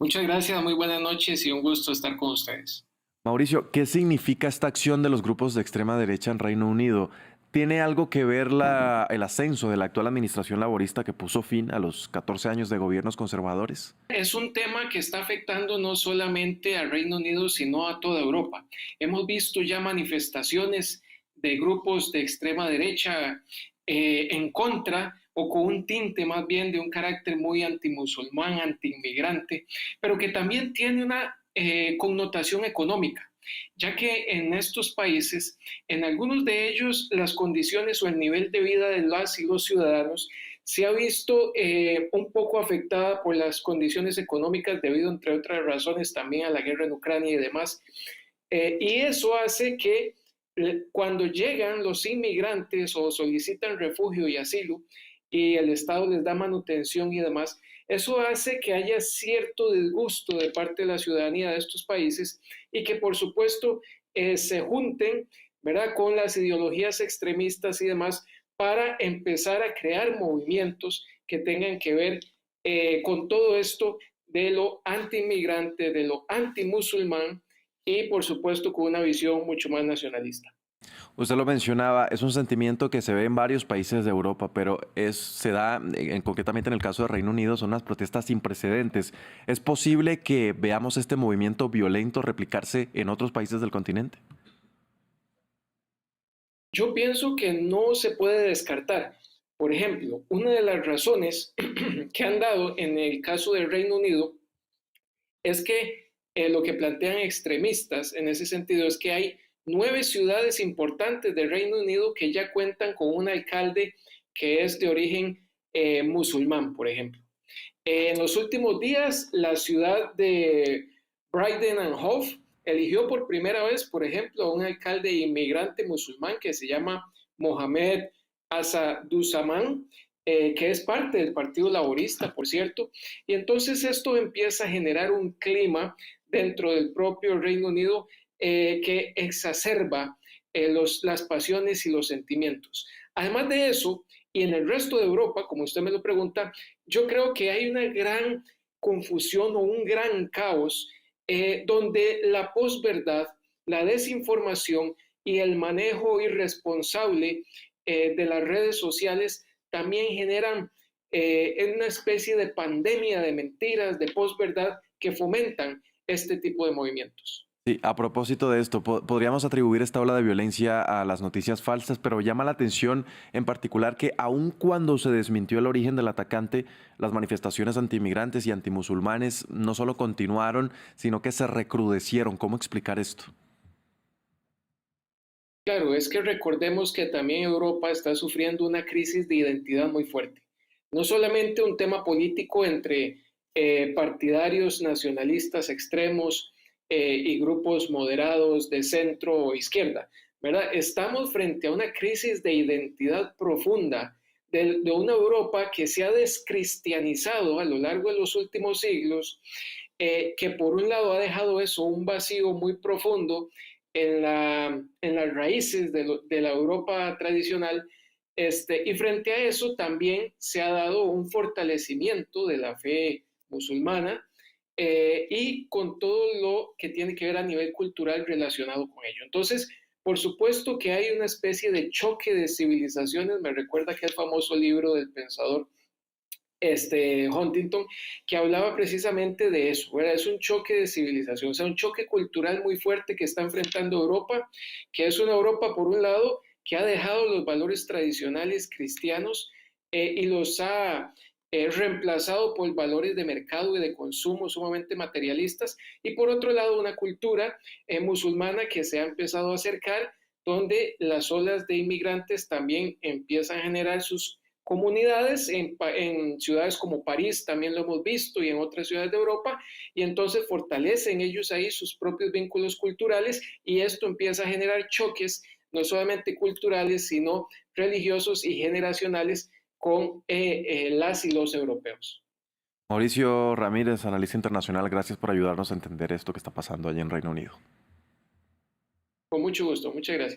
Muchas gracias, muy buenas noches y un gusto estar con ustedes. Mauricio, ¿qué significa esta acción de los grupos de extrema derecha en Reino Unido? ¿Tiene algo que ver el ascenso de la actual administración laborista que puso fin a los 14 años de gobiernos conservadores? Es un tema que está afectando no solamente al Reino Unido, sino a toda Europa. Hemos visto ya manifestaciones de grupos de extrema derecha en contra o con un tinte más bien de un carácter muy antimusulmán, antiinmigrante, pero que también tiene una connotación económica, ya que en estos países, en algunos de ellos, las condiciones o el nivel de vida de las y los ciudadanos se ha visto un poco afectada por las condiciones económicas debido, entre otras razones, también a la guerra en Ucrania y demás. Y eso hace que cuando llegan los inmigrantes o solicitan refugio y asilo y el Estado les da manutención y demás, eso hace que haya cierto disgusto de parte de la ciudadanía de estos países y que por supuesto se junten, ¿verdad?, con las ideologías extremistas y demás para empezar a crear movimientos que tengan que ver con todo esto de lo anti-inmigrante, de lo anti-musulmán y por supuesto con una visión mucho más nacionalista. Usted lo mencionaba, es un sentimiento que se ve en varios países de Europa, pero se da concretamente en el caso de Reino Unido, son unas protestas sin precedentes. ¿Es posible que veamos este movimiento violento replicarse en otros países del continente? Yo pienso que no se puede descartar. Por ejemplo, una de las razones que han dado en el caso del Reino Unido es que lo que plantean extremistas en ese sentido es que hay 9 ciudades importantes del Reino Unido que ya cuentan con un alcalde que es de origen musulmán, por ejemplo. En los últimos días, la ciudad de Brighton and Hove eligió por primera vez, por ejemplo, a un alcalde inmigrante musulmán que se llama Mohamed Asaduzaman, que es parte del Partido Laborista, por cierto. Y entonces esto empieza a generar un clima dentro del propio Reino Unido que exacerba las pasiones y los sentimientos. Además de eso, y en el resto de Europa, como usted me lo pregunta, yo creo que hay una gran confusión o un gran caos donde la posverdad, la desinformación y el manejo irresponsable de las redes sociales también generan una especie de pandemia de mentiras, de posverdad que fomentan este tipo de movimientos. Sí, a propósito de esto, podríamos atribuir esta ola de violencia a las noticias falsas, pero llama la atención en particular que aun cuando se desmintió el origen del atacante, las manifestaciones antiinmigrantes y antimusulmanes no solo continuaron, sino que se recrudecieron. ¿Cómo explicar esto? Claro, es que recordemos que también Europa está sufriendo una crisis de identidad muy fuerte. No solamente un tema político entre partidarios nacionalistas extremos y grupos moderados de centro o izquierda, ¿verdad? Estamos frente a una crisis de identidad profunda de una Europa que se ha descristianizado a lo largo de los últimos siglos, que por un lado ha dejado eso, un vacío muy profundo en las raíces de la Europa tradicional, y frente a eso también se ha dado un fortalecimiento de la fe musulmana y con todo lo que tiene que ver a nivel cultural relacionado con ello. Entonces, por supuesto que hay una especie de choque de civilizaciones, me recuerda aquel famoso libro del pensador Huntington, que hablaba precisamente de eso, ¿verdad? Es un choque de civilización, o sea, un choque cultural muy fuerte que está enfrentando Europa, que es una Europa, por un lado, que ha dejado los valores tradicionales cristianos y los ha reemplazado por valores de mercado y de consumo sumamente materialistas, y por otro lado, una cultura musulmana que se ha empezado a acercar, donde las olas de inmigrantes también empiezan a generar sus comunidades en ciudades como París, también lo hemos visto, y en otras ciudades de Europa, y entonces fortalecen ellos ahí sus propios vínculos culturales y esto empieza a generar choques, no solamente culturales, sino religiosos y generacionales con las y los europeos. Mauricio Ramírez, analista internacional, gracias por ayudarnos a entender esto que está pasando allí en Reino Unido. Con mucho gusto, muchas gracias.